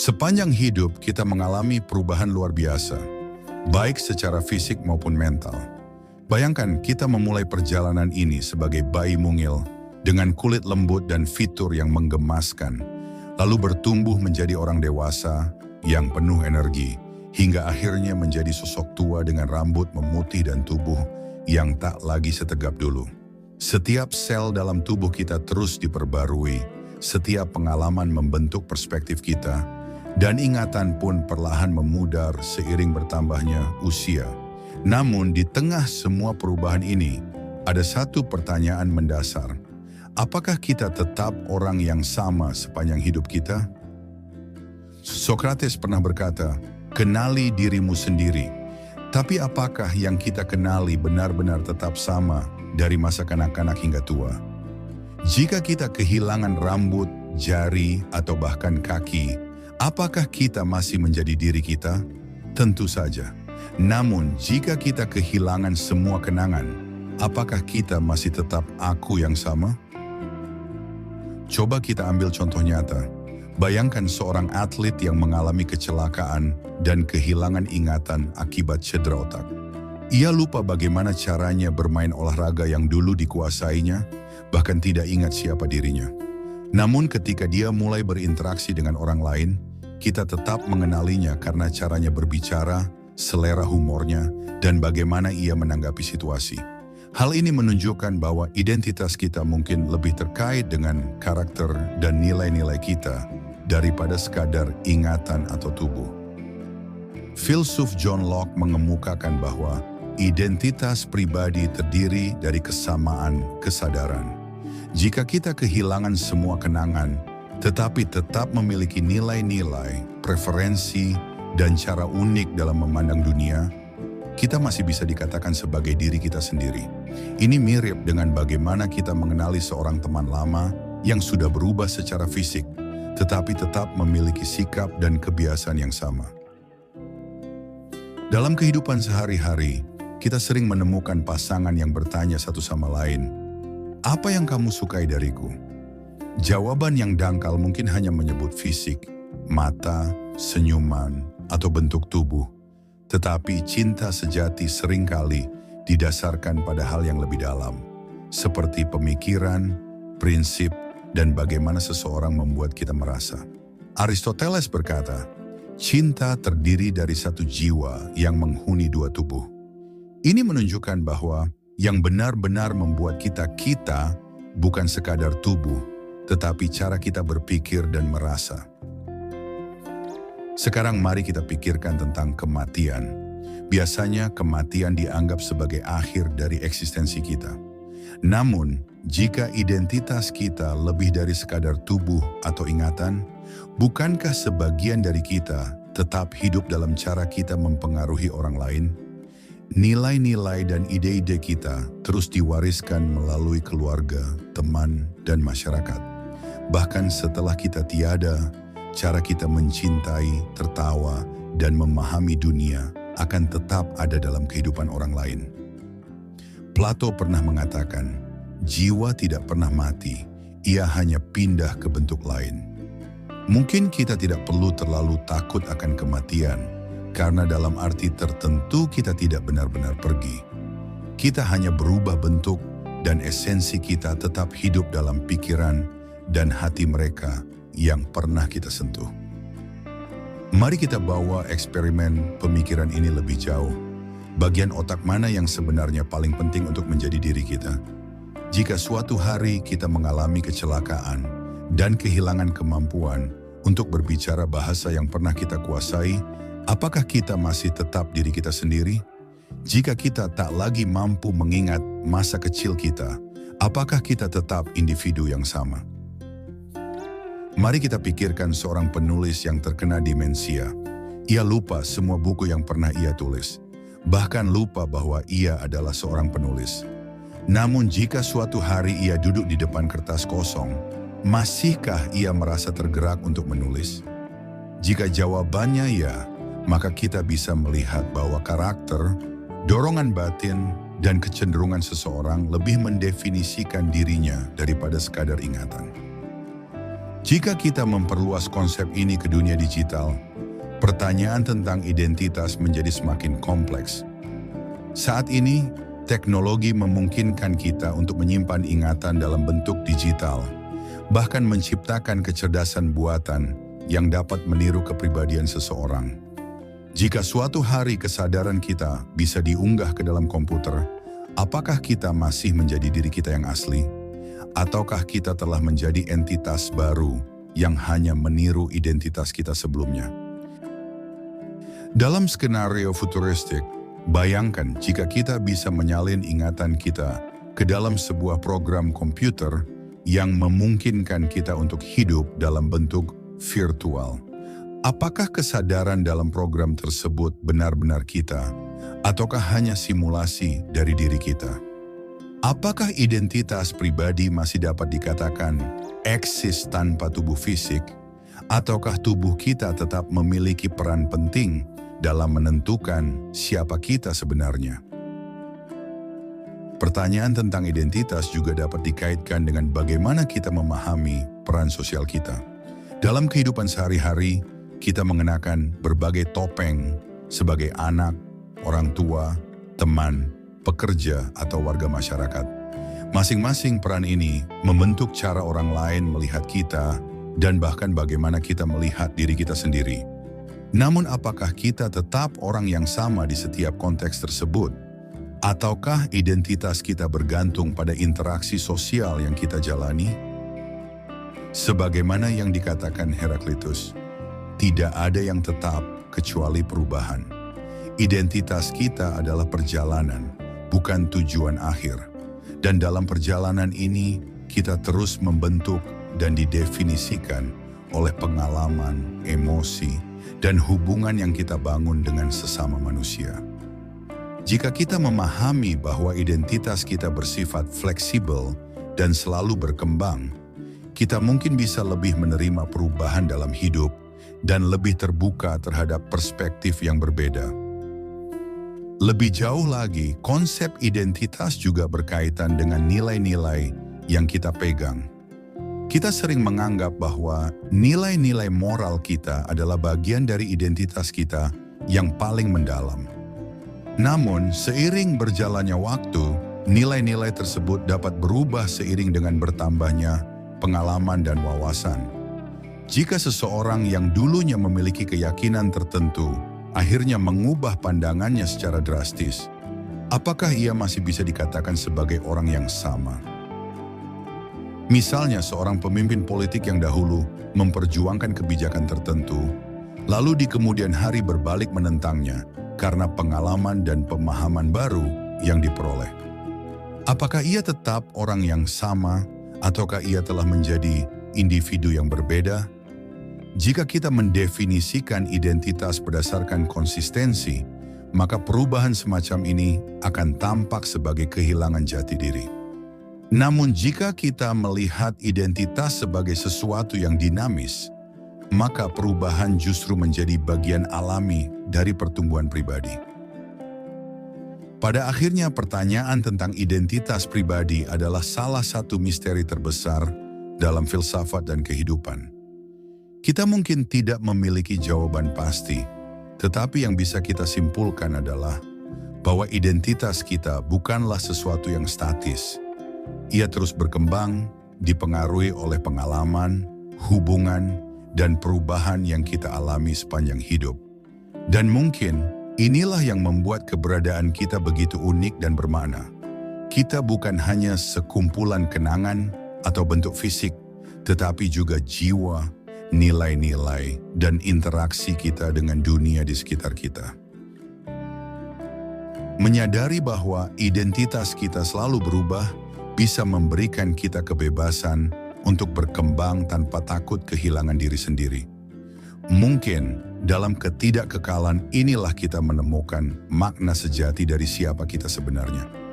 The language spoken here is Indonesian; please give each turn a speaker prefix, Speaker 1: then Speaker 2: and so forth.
Speaker 1: Sepanjang hidup kita mengalami perubahan luar biasa, baik secara fisik maupun mental. Bayangkan kita memulai perjalanan ini sebagai bayi mungil dengan kulit lembut dan fitur yang menggemaskan, lalu bertumbuh menjadi orang dewasa yang penuh energi, hingga akhirnya menjadi sosok tua dengan rambut memutih dan tubuh yang tak lagi setegap dulu. Setiap sel dalam tubuh kita terus diperbarui, setiap pengalaman membentuk perspektif kita, dan ingatan pun perlahan memudar seiring bertambahnya usia. Namun di tengah semua perubahan ini, ada satu pertanyaan mendasar. Apakah kita tetap orang yang sama sepanjang hidup kita? Sokrates pernah berkata, "Kenali dirimu sendiri." Tapi apakah yang kita kenali benar-benar tetap sama dari masa kanak-kanak hingga tua? Jika kita kehilangan rambut, jari, atau bahkan kaki, apakah kita masih menjadi diri kita? Tentu saja. Namun, jika kita kehilangan semua kenangan, apakah kita masih tetap aku yang sama? Coba kita ambil contoh nyata. Bayangkan seorang atlet yang mengalami kecelakaan dan kehilangan ingatan akibat cedera otak. Ia lupa bagaimana caranya bermain olahraga yang dulu dikuasainya, bahkan tidak ingat siapa dirinya. Namun ketika dia mulai berinteraksi dengan orang lain, kita tetap mengenalinya karena caranya berbicara, selera humornya, dan bagaimana ia menanggapi situasi. Hal ini menunjukkan bahwa identitas kita mungkin lebih terkait dengan karakter dan nilai-nilai kita daripada sekadar ingatan atau tubuh. Filsuf John Locke mengemukakan bahwa identitas pribadi terdiri dari kesamaan kesadaran. Jika kita kehilangan semua kenangan, tetapi tetap memiliki nilai-nilai, preferensi, dan cara unik dalam memandang dunia, kita masih bisa dikatakan sebagai diri kita sendiri. Ini mirip dengan bagaimana kita mengenali seorang teman lama yang sudah berubah secara fisik, tetapi tetap memiliki sikap dan kebiasaan yang sama. Dalam kehidupan sehari-hari, kita sering menemukan pasangan yang bertanya satu sama lain, "Apa yang kamu sukai dariku?" Jawaban yang dangkal mungkin hanya menyebut fisik, mata, senyuman, atau bentuk tubuh. Tetapi cinta sejati seringkali didasarkan pada hal yang lebih dalam, seperti pemikiran, prinsip, dan bagaimana seseorang membuat kita merasa. Aristoteles berkata, cinta terdiri dari satu jiwa yang menghuni dua tubuh. Ini menunjukkan bahwa yang benar-benar membuat kita bukan sekadar tubuh, tetapi cara kita berpikir dan merasa. Sekarang mari kita pikirkan tentang kematian. Biasanya kematian dianggap sebagai akhir dari eksistensi kita. Namun, jika identitas kita lebih dari sekadar tubuh atau ingatan, bukankah sebagian dari kita tetap hidup dalam cara kita mempengaruhi orang lain? Nilai-nilai dan ide-ide kita terus diwariskan melalui keluarga, teman, dan masyarakat. Bahkan setelah kita tiada, cara kita mencintai, tertawa, dan memahami dunia akan tetap ada dalam kehidupan orang lain. Plato pernah mengatakan, jiwa tidak pernah mati, ia hanya pindah ke bentuk lain. Mungkin kita tidak perlu terlalu takut akan kematian, karena dalam arti tertentu kita tidak benar-benar pergi. Kita hanya berubah bentuk dan esensi kita tetap hidup dalam pikiran dan hati mereka yang pernah kita sentuh. Mari kita bawa eksperimen pemikiran ini lebih jauh. Bagian otak mana yang sebenarnya paling penting untuk menjadi diri kita? Jika suatu hari kita mengalami kecelakaan dan kehilangan kemampuan untuk berbicara bahasa yang pernah kita kuasai, apakah kita masih tetap diri kita sendiri? Jika kita tak lagi mampu mengingat masa kecil kita, apakah kita tetap individu yang sama? Mari kita pikirkan seorang penulis yang terkena demensia. Ia lupa semua buku yang pernah ia tulis, bahkan lupa bahwa ia adalah seorang penulis. Namun jika suatu hari ia duduk di depan kertas kosong, masihkah ia merasa tergerak untuk menulis? Jika jawabannya ya, maka kita bisa melihat bahwa karakter, dorongan batin, dan kecenderungan seseorang lebih mendefinisikan dirinya daripada sekadar ingatan. Jika kita memperluas konsep ini ke dunia digital, pertanyaan tentang identitas menjadi semakin kompleks. Saat ini, teknologi memungkinkan kita untuk menyimpan ingatan dalam bentuk digital, bahkan menciptakan kecerdasan buatan yang dapat meniru kepribadian seseorang. Jika suatu hari kesadaran kita bisa diunggah ke dalam komputer, apakah kita masih menjadi diri kita yang asli? Ataukah kita telah menjadi entitas baru yang hanya meniru identitas kita sebelumnya? Dalam skenario futuristik, bayangkan jika kita bisa menyalin ingatan kita ke dalam sebuah program komputer yang memungkinkan kita untuk hidup dalam bentuk virtual. Apakah kesadaran dalam program tersebut benar-benar kita, ataukah hanya simulasi dari diri kita? Apakah identitas pribadi masih dapat dikatakan eksis tanpa tubuh fisik, ataukah tubuh kita tetap memiliki peran penting dalam menentukan siapa kita sebenarnya? Pertanyaan tentang identitas juga dapat dikaitkan dengan bagaimana kita memahami peran sosial kita. Dalam kehidupan sehari-hari, kita mengenakan berbagai topeng sebagai anak, orang tua, teman, pekerja, atau warga masyarakat. Masing-masing peran ini membentuk cara orang lain melihat kita dan bahkan bagaimana kita melihat diri kita sendiri. Namun apakah kita tetap orang yang sama di setiap konteks tersebut? Ataukah identitas kita bergantung pada interaksi sosial yang kita jalani? Sebagaimana yang dikatakan Heraklitus, tidak ada yang tetap kecuali perubahan. Identitas kita adalah perjalanan, bukan tujuan akhir. Dan dalam perjalanan ini, kita terus membentuk dan didefinisikan oleh pengalaman, emosi, dan hubungan yang kita bangun dengan sesama manusia. Jika kita memahami bahwa identitas kita bersifat fleksibel dan selalu berkembang, kita mungkin bisa lebih menerima perubahan dalam hidup dan lebih terbuka terhadap perspektif yang berbeda. Lebih jauh lagi, konsep identitas juga berkaitan dengan nilai-nilai yang kita pegang. Kita sering menganggap bahwa nilai-nilai moral kita adalah bagian dari identitas kita yang paling mendalam. Namun, seiring berjalannya waktu, nilai-nilai tersebut dapat berubah seiring dengan bertambahnya pengalaman dan wawasan. Jika seseorang yang dulunya memiliki keyakinan tertentu akhirnya mengubah pandangannya secara drastis, apakah ia masih bisa dikatakan sebagai orang yang sama? Misalnya seorang pemimpin politik yang dahulu memperjuangkan kebijakan tertentu, lalu di kemudian hari berbalik menentangnya karena pengalaman dan pemahaman baru yang diperoleh. Apakah ia tetap orang yang sama, ataukah ia telah menjadi individu yang berbeda? Jika kita mendefinisikan identitas berdasarkan konsistensi, maka perubahan semacam ini akan tampak sebagai kehilangan jati diri. Namun jika kita melihat identitas sebagai sesuatu yang dinamis, maka perubahan justru menjadi bagian alami dari pertumbuhan pribadi. Pada akhirnya, pertanyaan tentang identitas pribadi adalah salah satu misteri terbesar dalam filsafat dan kehidupan. Kita mungkin tidak memiliki jawaban pasti, tetapi yang bisa kita simpulkan adalah bahwa identitas kita bukanlah sesuatu yang statis. Ia terus berkembang, dipengaruhi oleh pengalaman, hubungan, dan perubahan yang kita alami sepanjang hidup. Dan mungkin inilah yang membuat keberadaan kita begitu unik dan bermakna. Kita bukan hanya sekumpulan kenangan atau bentuk fisik, tetapi juga jiwa, nilai-nilai, dan interaksi kita dengan dunia di sekitar kita. Menyadari bahwa identitas kita selalu berubah bisa memberikan kita kebebasan untuk berkembang tanpa takut kehilangan diri sendiri. Mungkin dalam ketidakkekalan inilah kita menemukan makna sejati dari siapa kita sebenarnya.